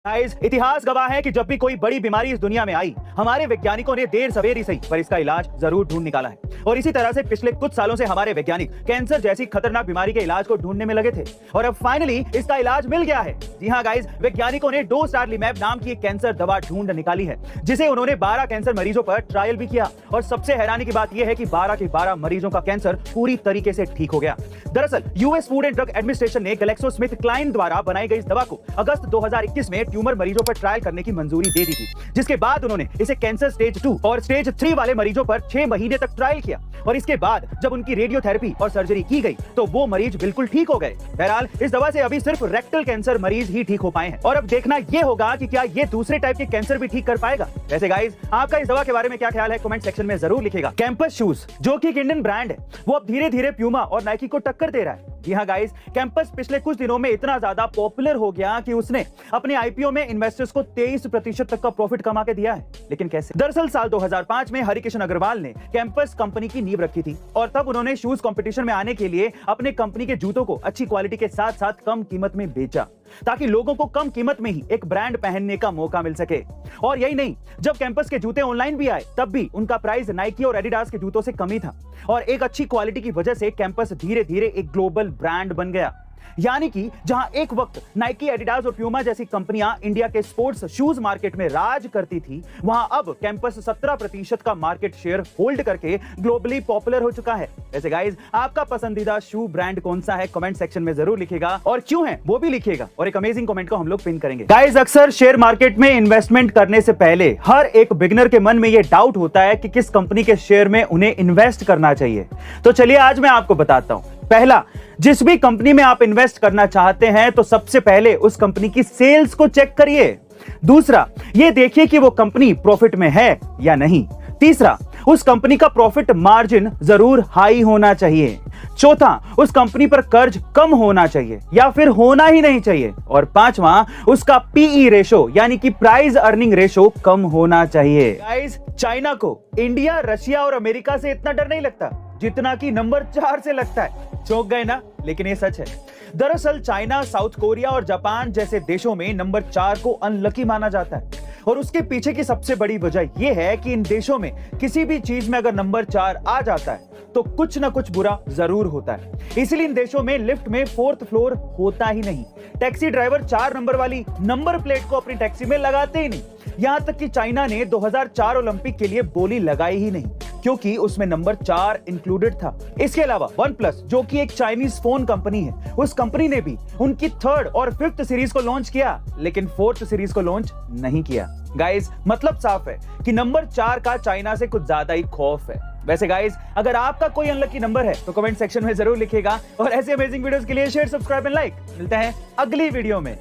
Guys, इतिहास गवाह है कि जब भी कोई बड़ी बीमारी इस दुनिया में आई, हमारे वैज्ञानिकों ने देर सवेर ही सही पर इसका इलाज जरूर ढूंढ निकाला है। और इसी तरह से पिछले कुछ सालों से हमारे वैज्ञानिक कैंसर जैसी खतरनाक बीमारी के इलाज को ढूंढने में लगे थे और अब फाइनली इसका इलाज मिल गया है। जी हाँ गाइस, वैज्ञानिकों ने डोस्टारलीमैब नाम की एक कैंसर दवा ढूंढ निकाली है, जिसे उन्होंने 12 कैंसर मरीजों पर ट्रायल भी किया और सबसे हैरानी की बात यह है कि 12 के 12 मरीजों का कैंसर पूरी तरीके से ठीक हो गया। दरअसल US food and drug administration ने GlaxoSmithKline द्वारा बनाई गई इस दवा को अगस्त 2021 में ट्यूमर मरीजों पर ट्रायल करने की मंजूरी दे दी थी, जिसके बाद उन्होंने इसे कैंसर स्टेज 2 और स्टेज 3 वाले मरीजों पर 6 महीने तक ट्रायल किया और इसके बाद जब उनकी रेडियोथेरेपी और सर्जरी की गई तो वो मरीज बिल्कुल ठीक हो गए। बहरहाल इस दवा से अभी सिर्फ रेक्टल कैंसर मरीज ही ठीक हो पाए हैं और अब देखना ये होगा कि क्या ये दूसरे टाइप के कैंसर भी ठीक कर पाएगा। वैसे गाइस, आपका इस दवा के बारे में क्या ख्याल है कमेंट सेक्शन में जरूर लिखेगा। कैंपस शूज जो कि एक इंडियन ब्रांड है, वो अब धीरे धीरे प्यूमा और नाइकी को टक्कर दे रहा है। जी हाँ गाइस, कैंपस पिछले कुछ दिनों में इतना ज्यादा पॉपुलर हो गया कि उसने अपने आईपीओ में इन्वेस्टर्स को 23% तक का प्रॉफिट कमा के दिया है। लेकिन कैसे? दरअसल साल 2005 में हरिकिशन अग्रवाल ने कैंपस कंपनी की नींव रखी थी और तब उन्होंने शूज कंपटीशन में आने के लिए अपने कंपनी के जूतों को अच्छी क्वालिटी के साथ साथ कम कीमत में बेचा, ताकि लोगों को कम कीमत में ही एक ब्रांड पहनने का मौका मिल सके। और यही नहीं, जब कैंपस के जूते ऑनलाइन भी आए तब भी उनका प्राइस नाइकी और एडिडास के जूतों से कम ही था और एक अच्छी क्वालिटी की वजह से कैंपस धीरे धीरे एक ग्लोबल ब्रांड बन गया। यानी कि जहां एक वक्त नाइकी, एडिडास और प्यूमा जैसी कंपनियां इंडिया के स्पोर्ट्स शूज मार्केट में राज करती थी, वहां अब कैंपस 17% का मार्केट शेयर होल्ड करके ग्लोबली पॉपुलर हो चुका है। वैसे गाइस, आपका पसंदीदा शू ब्रांड कौन सा है कमेंट सेक्शन में जरूर लिखिएगा और क्यों है वो भी लिखिएगा और एक अमेजिंग कमेंट को हम लोग पिन करेंगे। गाइस, अक्सर शेयर मार्केट में इन्वेस्टमेंट करने से पहले हर एक बिगिनर के मन में ये डाउट होता है कि किस कंपनी के शेयर में उन्हें इन्वेस्ट करना चाहिए। तो चलिए आज मैं आपको बताता हूं। पहला, जिस भी कंपनी में आप इन्वेस्ट करना चाहते हैं तो सबसे पहले उस कंपनी की सेल्स को चेक करिए। दूसरा, यह देखिए कि वो कंपनी प्रॉफिट में है या नहीं। तीसरा, उस कंपनी का प्रॉफिट मार्जिन जरूर हाई होना चाहिए। चौथा, उस कंपनी पर कर्ज कम होना चाहिए या फिर होना ही नहीं चाहिए। और पांचवा, उसका पीई रेशो यानी कि प्राइस अर्निंग रेशो कम होना चाहिए। गाइस, चाइना को इंडिया, रशिया और अमेरिका से इतना डर नहीं लगता जितना कि नंबर 4 से लगता है। चौंक गए ना? लेकिन ये सच है। दरअसल चाइना, साउथ कोरिया और जापान जैसे देशों में नंबर 4 को अनलकी माना जाता है और उसके पीछे की सबसे बड़ी वजह यह है कि इन देशों में किसी भी चीज में अगर नंबर 4 आ जाता है तो कुछ ना कुछ बुरा जरूर होता है। इसलिए इन देशों में लिफ्ट में 4th फ्लोर होता ही नहीं। टैक्सी ड्राइवर 4 नंबर वाली नंबर प्लेट को अपनी टैक्सी में लगाते ही नहीं। यहां तक कि चाइना ने 2004 ओलंपिक के लिए बोली लगाई ही नहीं क्योंकि उसमें नंबर 4 इंक्लूडेड था। इसके अलावा OnePlus, जो कि एक चाइनीज फोन कंपनी है, उस कंपनी ने भी उनकी 3rd और 5th सीरीज को लॉन्च किया लेकिन 4th सीरीज को लॉन्च नहीं किया। गाइस, मतलब साफ है कि नंबर 4 का चाइना से कुछ ज्यादा ही खौफ है। वैसे गाइस, अगर आपका कोई अनलकी नंबर है तो कमेंट सेक्शन में जरूर लिखिएगा और ऐसे अमेजिंग वीडियोस के लिए शेयर, सब्सक्राइब एंड लाइक। मिलते हैं अगली वीडियो में।